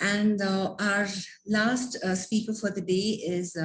And our last speaker for the day is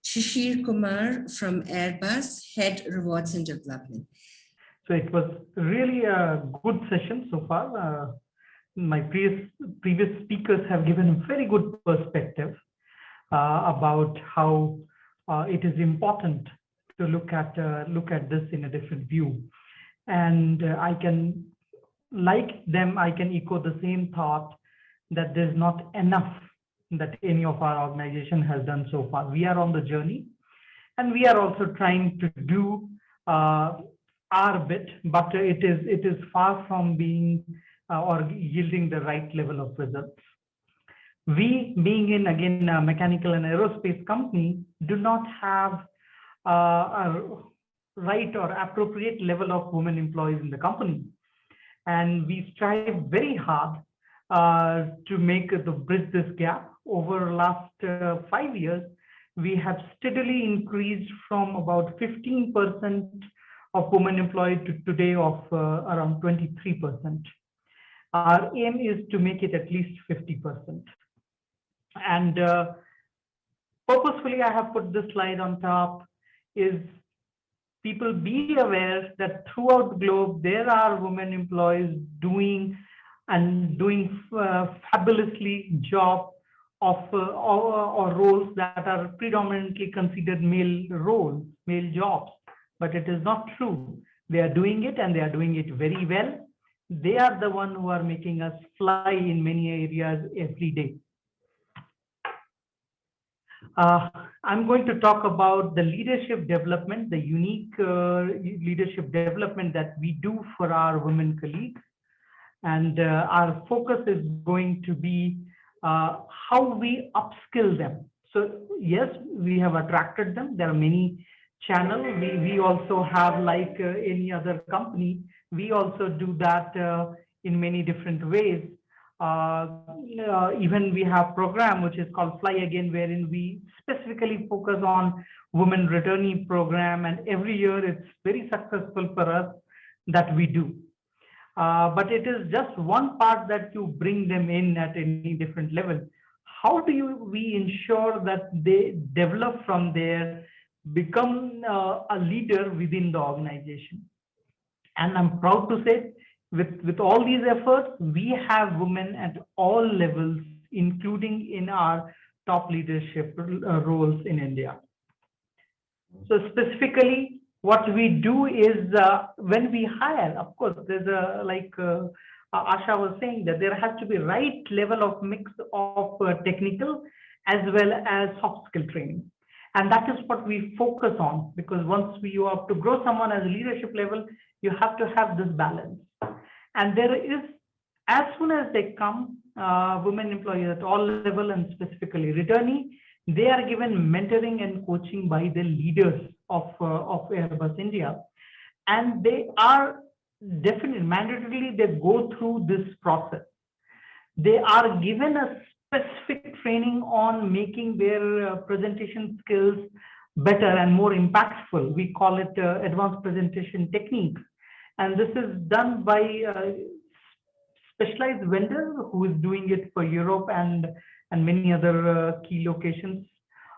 Shishir Kumar from Airbus, Head Rewards and Development. So it was really a good session so far. My previous speakers have given a very good perspective about how it is important to look at this in a different view. And I can, like them, I can echo the same thought that there's not enough that any of our organization has done so far. We are on the journey, and we are also trying to do our bit, but it is far from being or yielding the right level of results. We, being in again a mechanical and aerospace company, do not have a right or appropriate level of women employees in the company, and we strive very hard to make to bridge this gap. Over last 5 years, we have steadily increased from about 15% of women employed to today of around 23%. Our aim is to make it at least 50%. And purposefully, I have put this slide on top, is people be aware that throughout the globe, there are women employees doing fabulously job of or roles that are predominantly considered male roles, male jobs. But it is not true. They are doing it, and they are doing it very well. They are the one who are making us fly in many areas every day. I'm going to talk about the leadership development, the unique leadership development that we do for our women colleagues. And our focus is going to be how we upskill them. So yes, we have attracted them. There are many channels. We also have, like any other company, we also do that in many different ways. Even we have program which is called Fly Again, wherein we specifically focus on women returnee program, and every year it's very successful for us that we do. But it is just one part that you bring them in at any different level. How do we ensure that they develop from there, become a leader within the organization? And I'm proud to say, with all these efforts, we have women at all levels, including in our top leadership roles in India. So specifically, what we do is when we hire, of course, there's a, like Asha was saying, that there has to be right level of mix of technical as well as soft skill training. And that is what we focus on, because once you have to grow someone as a leadership level, you have to have this balance. And there is, as soon as they come, women employees at all level and specifically returnee, they are given mentoring and coaching by the leaders of Airbus India. And they are definitely, mandatorily, they go through this process. They are given a specific training on making their presentation skills better and more impactful. We call it advanced presentation techniques. And this is done by a specialized vendor who is doing it for Europe and many other key locations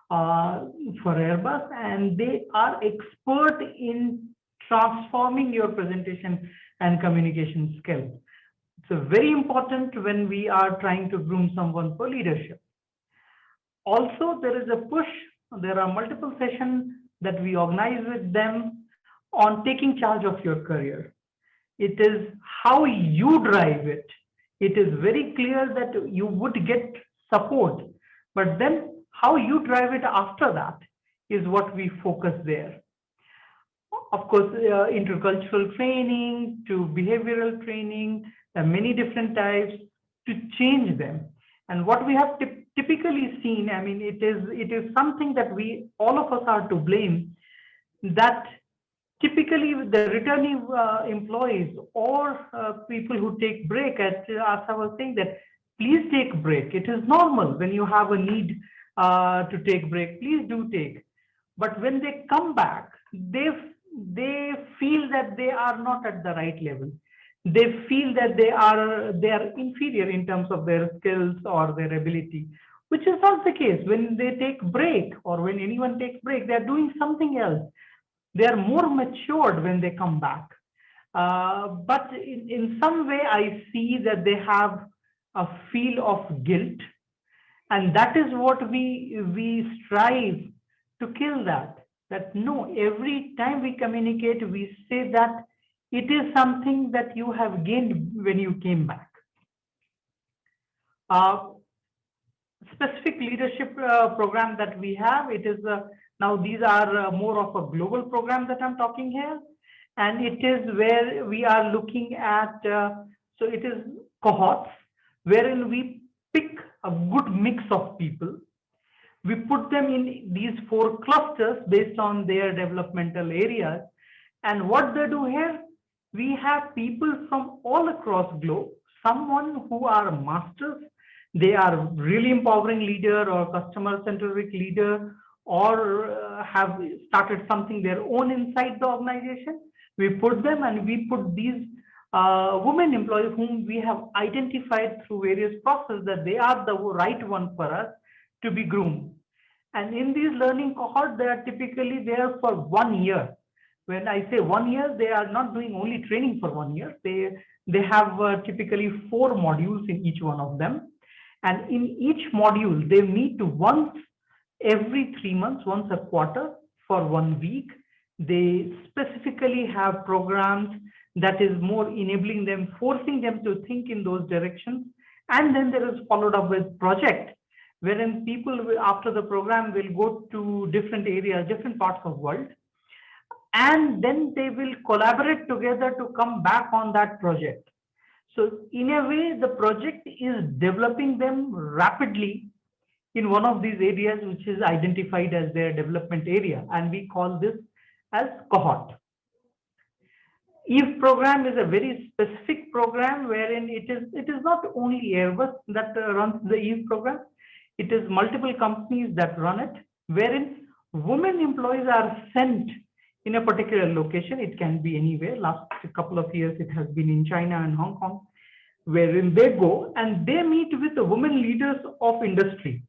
for Airbus. And they are expert in transforming your presentation and communication skills. So very important when we are trying to groom someone for leadership. Also, there is a push. There are multiple sessions that we organize with them on taking charge of your career. It is how you drive it. It is very clear that you would get support, but then how you drive it after that is what we focus there. Of course, intercultural training to behavioral training, many different types to change them. And what we have typically seen, I mean, it is something that all of us are to blame, that typically the returning employees or people who take break, as I was saying, that please take break. It is normal when you have a need to take break, please do take. But when they come back, they feel that they are not at the right level. they feel that they are inferior in terms of their skills or their ability, which is not the case. When they take break, or when anyone takes break, they're doing something else. They are more matured when they come back. But in some way, I see that they have a feel of guilt, and that is what we strive to kill that. That no, every time we communicate, we say that it is something that you have gained when you came back. Uh, Specific leadership program that we have, it is now these are more of a global program that I'm talking here, and it is where we are looking at, so it is cohorts wherein we pick a good mix of people. We put them in these 4 clusters based on their developmental areas. And what they do here, we have people from all across globe, someone who are masters, they are really empowering leader or customer centric leader, or have started something their own inside the organization. We put them, and we put these women employees whom we have identified through various processes that they are the right one for us to be groomed. And in these learning cohorts, they are typically there for 1 year. When I say 1 year, they are not doing only training for 1 year. They have typically 4 modules in each one of them. And in each module, they meet once every 3 months, once a quarter for 1 week. They specifically have programs that is more enabling them, forcing them to think in those directions. And then there is followed up with project, wherein people will, after the program, will go to different areas, different parts of the world, and then they will collaborate together to come back on that project. So in a way, the project is developing them rapidly in one of these areas, which is identified as their development area, and we call this as cohort. EVE program is a very specific program wherein it is not only Airbus that runs the EVE program. It is multiple companies that run it, wherein women employees are sent in a particular location. It can be anywhere. Last couple of years, it has been in China and Hong Kong, wherein they go and they meet with the women leaders of industry.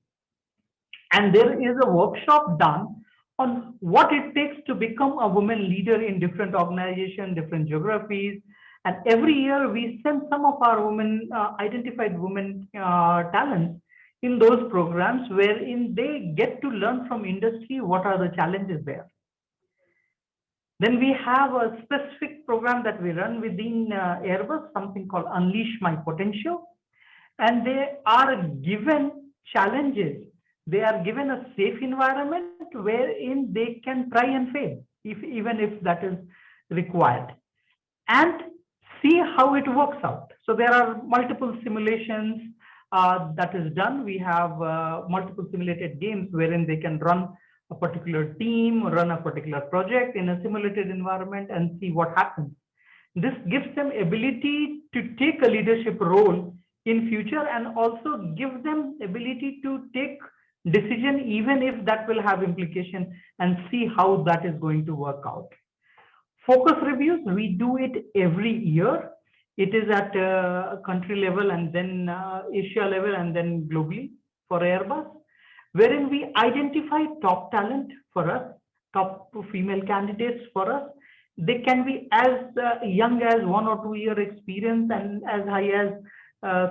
And there is a workshop done on what it takes to become a woman leader in different organizations, different geographies. And every year we send some of our women, identified women talents in those programs, wherein they get to learn from industry what are the challenges there. Then we have a specific program that we run within Airbus, something called Unleash My Potential. And they are given challenges. They are given a safe environment wherein they can try and fail, even if that is required, and see how it works out. So there are multiple simulations that is done. We have multiple simulated games wherein they can run a particular team, run a particular project in a simulated environment and see what happens. This gives them ability to take a leadership role in future, and also give them ability to take decision even if that will have implication, and see how that is going to work out. Focus reviews, we do it every year. It is at country level, and then Asia level, and then globally for Airbus, wherein we identify top talent for us, top female candidates for us. They can be as young as 1 or 2 year experience, and as high as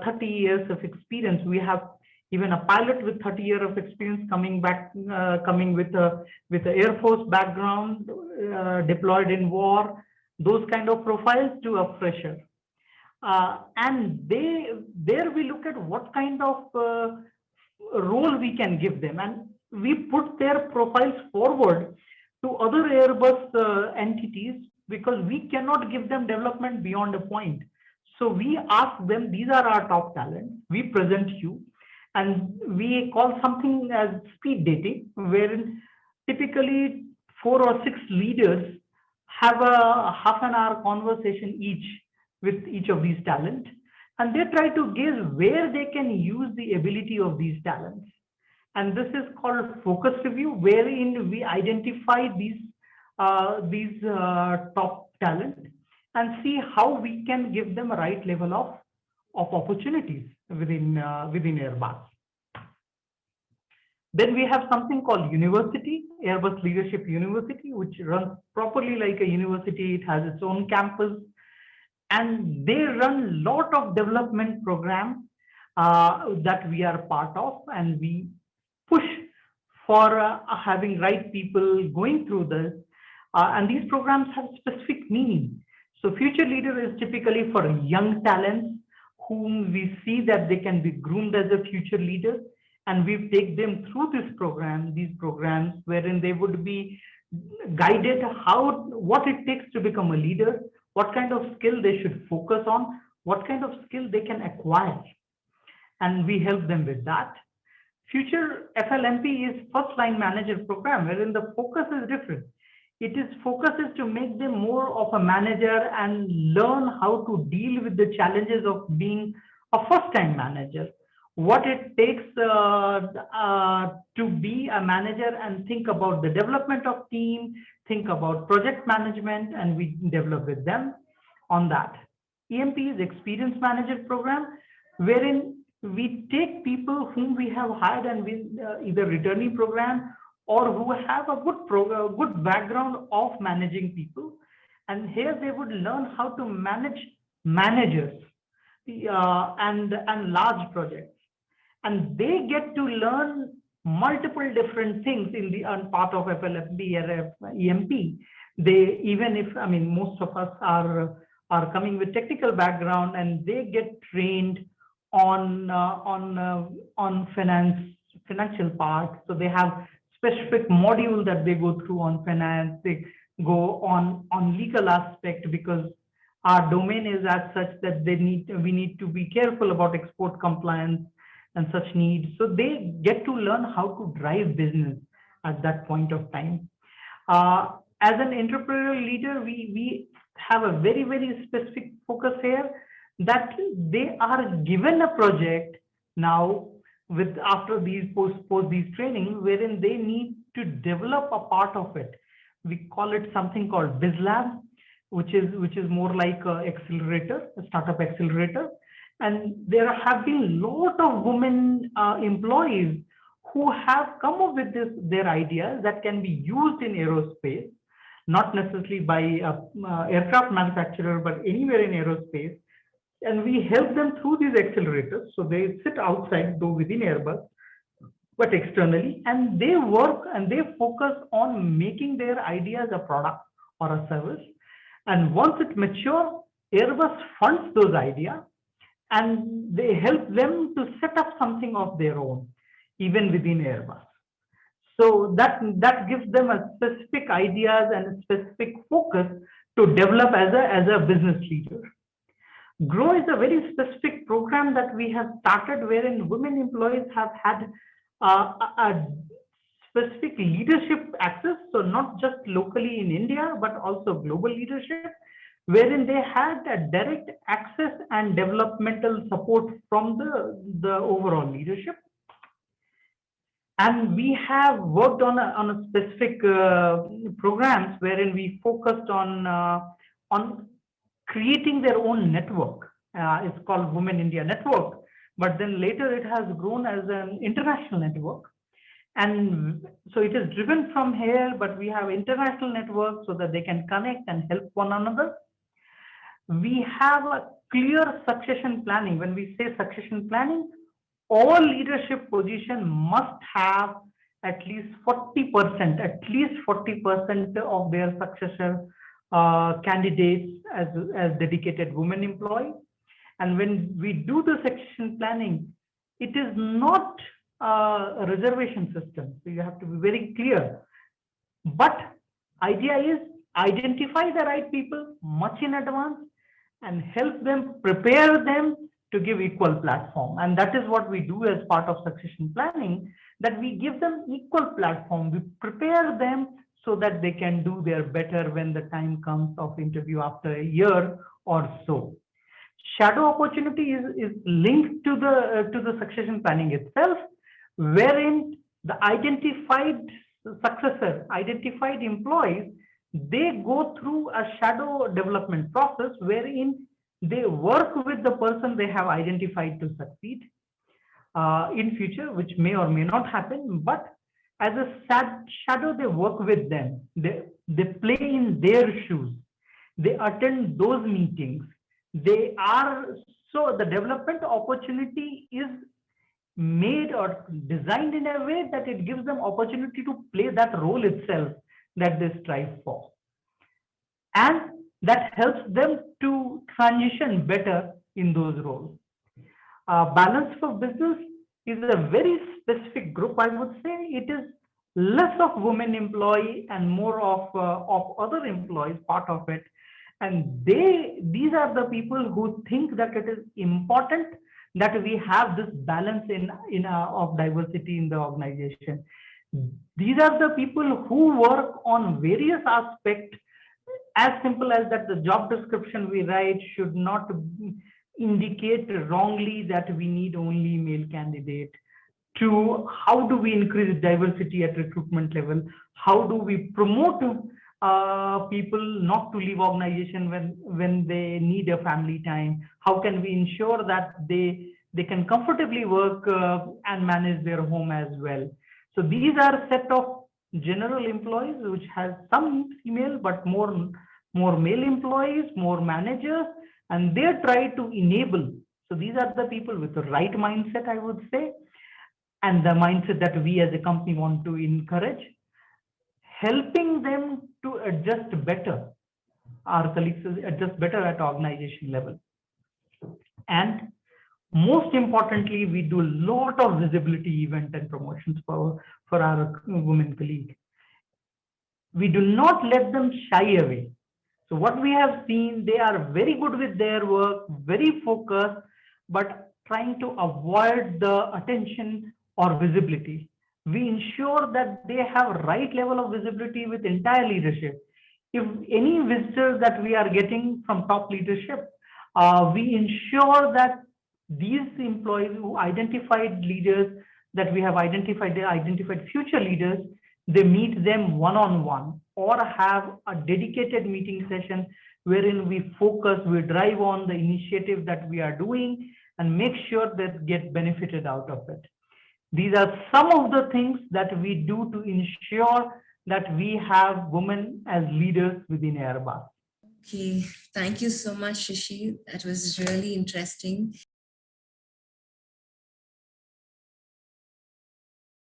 30 years of experience. We have even a pilot with 30 years of experience coming with a Air Force background, deployed in war, those kind of profiles, to a fresher. And there we look at what kind of role we can give them, and we put their profiles forward to other Airbus entities, because we cannot give them development beyond a point. So we ask them, these are our top talents, we present you, and we call something as speed dating, wherein typically 4 or 6 leaders have a half an hour conversation each with each of these talents, and they try to gauge where they can use the ability of these talents. And this is called focus review, wherein we identify these top talent, and see how we can give them a right level of opportunities within Airbus. Then we have something called University, Airbus Leadership University, which runs properly like a university. It has its own campus, and they run a lot of development programs that we are part of, and we push for having right people going through this. And these programs have specific meaning. So future leader is typically for young talents whom we see that they can be groomed as a future leader. And we take them through these programs wherein they would be guided what it takes to become a leader, what kind of skill they should focus on, what kind of skill they can acquire. And we help them with that. Future FLMP is first line manager program, wherein the focus is different. Focus is to make them more of a manager and learn how to deal with the challenges of being a first time manager. What it takes to be a manager and think about the development of team, think about project management, and we develop with them on that. EMP is Experience Manager Program, wherein we take people whom we have hired and we either returnee program or who have a good background of managing people. And here they would learn how to manage managers and large projects. And they get to learn multiple different things in the part of FLFB or EMP. They, even if, I mean, most of us are coming with technical background, and they get trained on financial part. So they have specific module that they go through on finance. They go on legal aspect, because our domain is as such that we need to be careful about export compliance and such needs. So they get to learn how to drive business at that point of time. As an entrepreneurial leader, we have a very, very specific focus here, that they are given a project now after these post these trainings, wherein they need to develop a part of it. We call it something called BizLab, which is more like a accelerator, a startup accelerator. And there have been a lot of women employees who have come up with their ideas that can be used in aerospace, not necessarily by aircraft manufacturer, but anywhere in aerospace. And we help them through these accelerators. So they sit outside, though within Airbus, but externally, and they work and they focus on making their ideas a product or a service. And once it matures, Airbus funds those ideas, and they help them to set up something of their own, even within Airbus. So that gives them a specific ideas and a specific focus to develop as a business leader. GROW is a very specific program that we have started, wherein women employees have had a specific leadership access. So not just locally in India, but also global leadership, wherein they had a direct access and developmental support from the overall leadership. And we have worked on a specific programs wherein we focused on creating their own network. It's called Women India Network, but then later it has grown as an international network. And so it is driven from here, but we have international networks so that they can connect and help one another. We have a clear succession planning. When we say succession planning, all leadership position must have at least 40% of their successor candidates as dedicated women employees. And when we do the succession planning, it is not a reservation system. So you have to be very clear. But idea is identify the right people much in advance and help them, prepare them to give equal platform. And that is what we do as part of succession planning, that we give them equal platform. We prepare them so that they can do their better when the time comes of interview after a year or so. Shadow opportunity is linked to the succession planning itself, wherein the identified successor, identified employees they go through a shadow development process wherein they work with the person they have identified to succeed in future, which may or may not happen, but as a shadow, they work with them. They play in their shoes. They attend those meetings. They are, so the development opportunity is made or designed in a way that it gives them opportunity to play that role itself that they strive for. And that helps them to transition better in those roles. Balance for business is a very specific group, I would say. It is less of women employee and more of other employees part of it. And these are the people who think that it is important that we have this balance of diversity in the organization. These are the people who work on various aspects, as simple as that the job description we write should not indicate wrongly that we need only male candidate, to how do we increase diversity at recruitment level, how do we promote people not to leave organization when they need a family time, how can we ensure that they can comfortably work and manage their home as well. So these are set of general employees which has some female but more male employees, more managers, and they try to enable. So these are the people with the right mindset, I would say, and the mindset that we as a company want to encourage, helping them to adjust better. Our colleagues adjust better at organization level. And most importantly, we do a lot of visibility event and promotions for our women colleagues. We do not let them shy away. So what we have seen, they are very good with their work, very focused, but trying to avoid the attention or visibility. We ensure that they have right level of visibility with entire leadership. If any visitors that we are getting from top leadership, we ensure that these employees who identified leaders that we have identified, they identified future leaders, they meet them one-on-one or have a dedicated meeting session wherein we focus, we drive on the initiative that we are doing and make sure that get benefited out of it. These are some of the things that we do to ensure that we have women as leaders within Airbus. Okay, thank you so much, Shishir. That was really interesting.